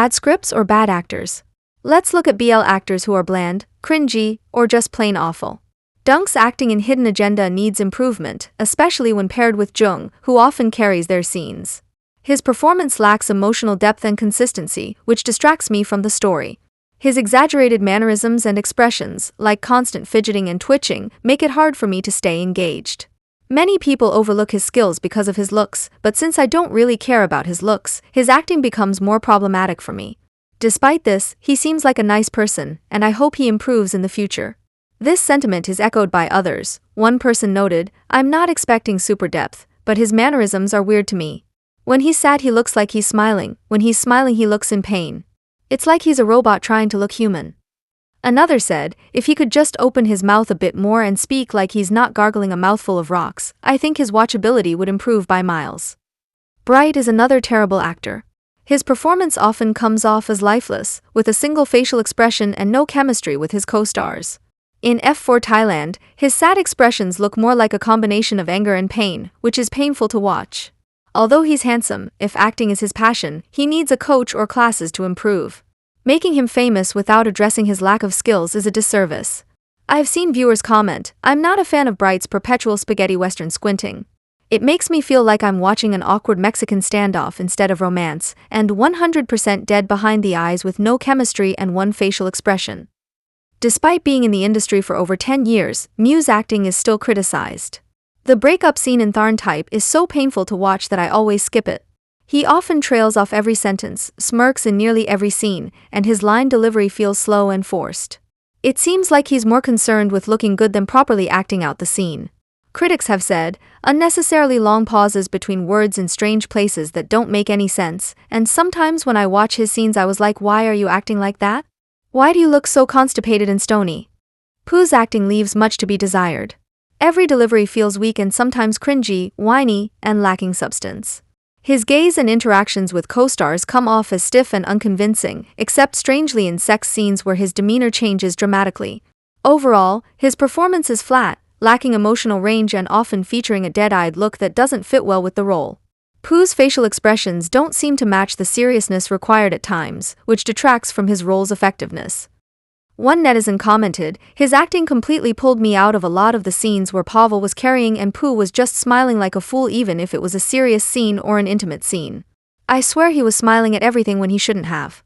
bad scripts or bad actors? Let's look at BL actors who are bland, cringy, or just plain awful. Dunk's acting in Hidden Agenda needs improvement, especially when paired with Jung, who often carries their scenes. His performance lacks emotional depth and consistency, which distracts me from the story. His exaggerated mannerisms and expressions, like constant fidgeting and twitching, make it hard for me to stay engaged. Many people overlook his skills because of his looks, but since I don't really care about his looks, his acting becomes more problematic for me. Despite this, he seems like a nice person, and I hope he improves in the future. This sentiment is echoed by others. One person noted, "I'm not expecting super depth, but his mannerisms are weird to me. When he's sad he looks like he's smiling, when he's smiling he looks in pain. It's like he's a robot trying to look human." Another said, "If he could just open his mouth a bit more and speak like he's not gargling a mouthful of rocks, I think his watchability would improve by miles." Bright is another terrible actor. His performance often comes off as lifeless, with a single facial expression and no chemistry with his co-stars. In F4 Thailand, his sad expressions look more like a combination of anger and pain, which is painful to watch. Although he's handsome, if acting is his passion, he needs a coach or classes to improve. Making him famous without addressing his lack of skills is a disservice. I've seen viewers comment, "I'm not a fan of Bright's perpetual spaghetti western squinting. It makes me feel like I'm watching an awkward Mexican standoff instead of romance, and 100% dead behind the eyes with no chemistry and one facial expression." Despite being in the industry for over 10 years, Mew's acting is still criticized. The breakup scene in Tharn Type is so painful to watch that I always skip it. He often trails off every sentence, smirks in nearly every scene, and his line delivery feels slow and forced. It seems like he's more concerned with looking good than properly acting out the scene. Critics have said, unnecessarily long pauses between words in strange places that don't make any sense, and sometimes when I watch his scenes I was like, why are you acting like that? Why do you look so constipated and stony? Pooh's acting leaves much to be desired. Every delivery feels weak and sometimes cringy, whiny, and lacking substance. His gaze and interactions with co-stars come off as stiff and unconvincing, except strangely in sex scenes where his demeanor changes dramatically. Overall, his performance is flat, lacking emotional range and often featuring a dead-eyed look that doesn't fit well with the role. Pooh's facial expressions don't seem to match the seriousness required at times, which detracts from his role's effectiveness. One netizen commented, "His acting completely pulled me out of a lot of the scenes where Pavel was carrying and Pooh was just smiling like a fool even if it was a serious scene or an intimate scene. I swear he was smiling at everything when he shouldn't have."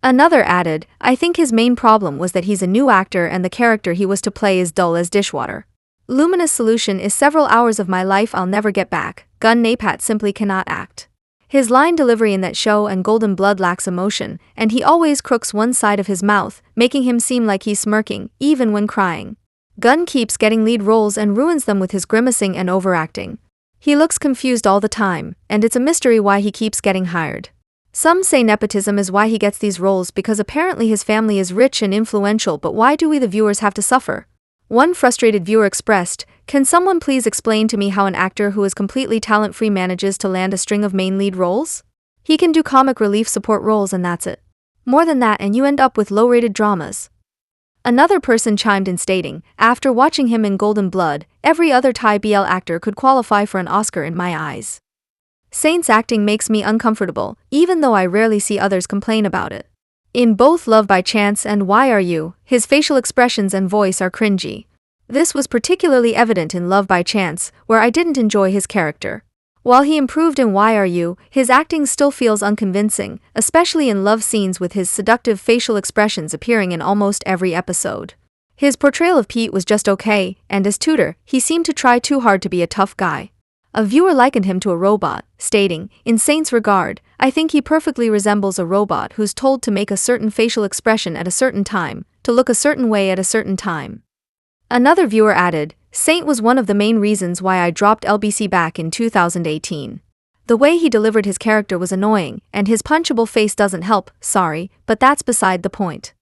Another added, "I think his main problem was that he's a new actor and the character he was to play is dull as dishwater. Luminous Solution is several hours of my life I'll never get back. Gun Napat simply cannot act. His line delivery in that show and Golden Blood lacks emotion, and he always crooks one side of his mouth, making him seem like he's smirking, even when crying. Gun keeps getting lead roles and ruins them with his grimacing and overacting. He looks confused all the time, and it's a mystery why he keeps getting hired. Some say nepotism is why he gets these roles because apparently his family is rich and influential, but why do we the viewers have to suffer?" One frustrated viewer expressed, "Can someone please explain to me how an actor who is completely talent-free manages to land a string of main lead roles? He can do comic relief support roles and that's it. More than that and you end up with low-rated dramas." Another person chimed in stating, "After watching him in Golden Blood, every other Thai BL actor could qualify for an Oscar in my eyes. Saint's acting makes me uncomfortable, even though I rarely see others complain about it. In both Love by Chance and Why Are You, his facial expressions and voice are cringy. This was particularly evident in Love by Chance, where I didn't enjoy his character. While he improved in Why Are You, his acting still feels unconvincing, especially in love scenes with his seductive facial expressions appearing in almost every episode. His portrayal of Pete was just okay, and as tutor, he seemed to try too hard to be a tough guy. A viewer likened him to a robot, stating, "In Saint's regard, I think he perfectly resembles a robot who's told to make a certain facial expression at a certain time, to look a certain way at a certain time." Another viewer added, "Saint was one of the main reasons why I dropped LBC back in 2018. The way he delivered his character was annoying, and his punchable face doesn't help, sorry, but that's beside the point."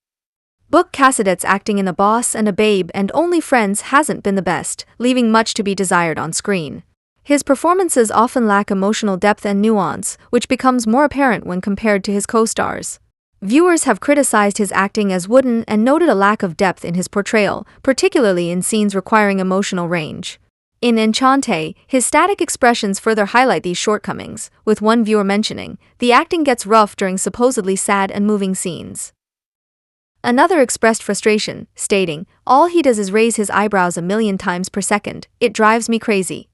Book Kasidet's acting in The Boss and a Babe and Only Friends hasn't been the best, leaving much to be desired on screen. His performances often lack emotional depth and nuance, which becomes more apparent when compared to his co-stars. Viewers have criticized his acting as wooden and noted a lack of depth in his portrayal, particularly in scenes requiring emotional range. In Enchante, his static expressions further highlight these shortcomings, with one viewer mentioning, "The acting gets rough during supposedly sad and moving scenes." Another expressed frustration, stating, "All he does is raise his eyebrows a million times per second, it drives me crazy."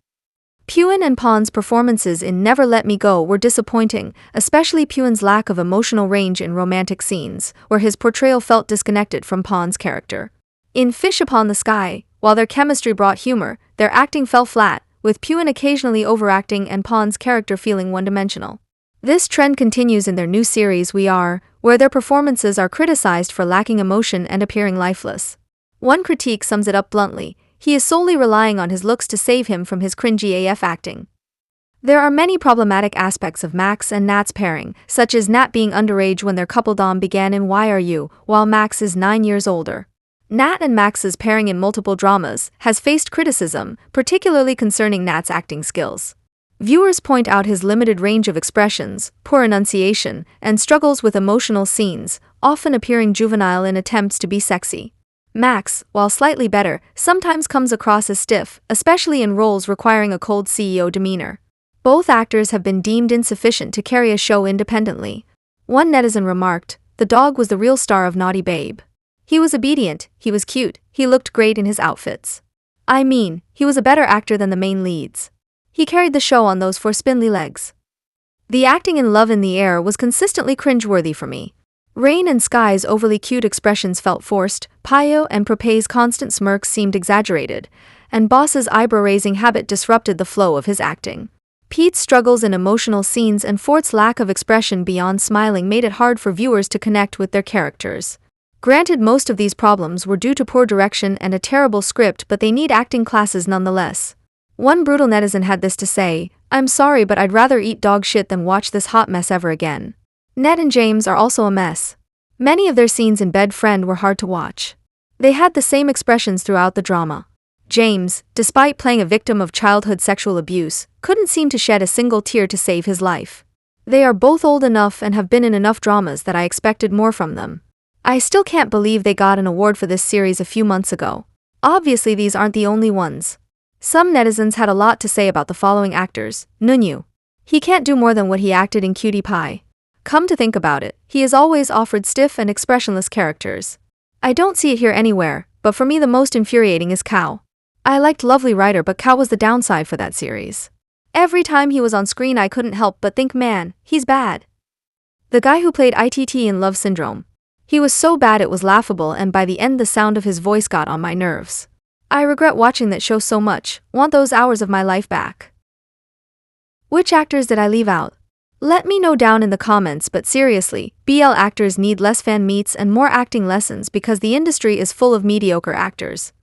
Phuwin and Pon's performances in Never Let Me Go were disappointing, especially Phuwin's lack of emotional range in romantic scenes, where his portrayal felt disconnected from Pon's character. In Fish Upon the Sky, while their chemistry brought humor, their acting fell flat, with Phuwin occasionally overacting and Pon's character feeling one-dimensional. This trend continues in their new series We Are, where their performances are criticized for lacking emotion and appearing lifeless. One critique sums it up bluntly: he is solely relying on his looks to save him from his cringy AF acting. There are many problematic aspects of Max and Nat's pairing, such as Nat being underage when their coupledom began in Why Are You, while Max is 9 years older. Nat and Max's pairing in multiple dramas has faced criticism, particularly concerning Nat's acting skills. Viewers point out his limited range of expressions, poor enunciation, and struggles with emotional scenes, often appearing juvenile in attempts to be sexy. Max, while slightly better, sometimes comes across as stiff, especially in roles requiring a cold CEO demeanor. Both actors have been deemed insufficient to carry a show independently. One netizen remarked, "The dog was the real star of Naughty Babe. He was obedient, he was cute, he looked great in his outfits. I mean, he was a better actor than the main leads. He carried the show on those four spindly legs." The acting in Love in the Air was consistently cringeworthy for me. Rain and Sky's overly cute expressions felt forced, Payo and Propay's constant smirks seemed exaggerated, and Boss's eyebrow-raising habit disrupted the flow of his acting. Pete's struggles in emotional scenes and Fort's lack of expression beyond smiling made it hard for viewers to connect with their characters. Granted, most of these problems were due to poor direction and a terrible script, but they need acting classes nonetheless. One brutal netizen had this to say, "I'm sorry, but I'd rather eat dog shit than watch this hot mess ever again." Ned and James are also a mess. Many of their scenes in Bed Friend were hard to watch. They had the same expressions throughout the drama. James, despite playing a victim of childhood sexual abuse, couldn't seem to shed a single tear to save his life. They are both old enough and have been in enough dramas that I expected more from them. I still can't believe they got an award for this series a few months ago. Obviously these aren't the only ones. Some netizens had a lot to say about the following actors. Nunyu. He can't do more than what he acted in Cutie Pie. Come to think about it, he is always offered stiff and expressionless characters. I don't see it here anywhere, but for me the most infuriating is Cow. I liked Lovely Writer, but Cow was the downside for that series. Every time he was on screen I couldn't help but think, man, he's bad. The guy who played ITT in Love Syndrome. He was so bad it was laughable, and by the end the sound of his voice got on my nerves. I regret watching that show so much, want those hours of my life back. Which actors did I leave out? Let me know down in the comments, but seriously, BL actors need less fan meets and more acting lessons because the industry is full of mediocre actors.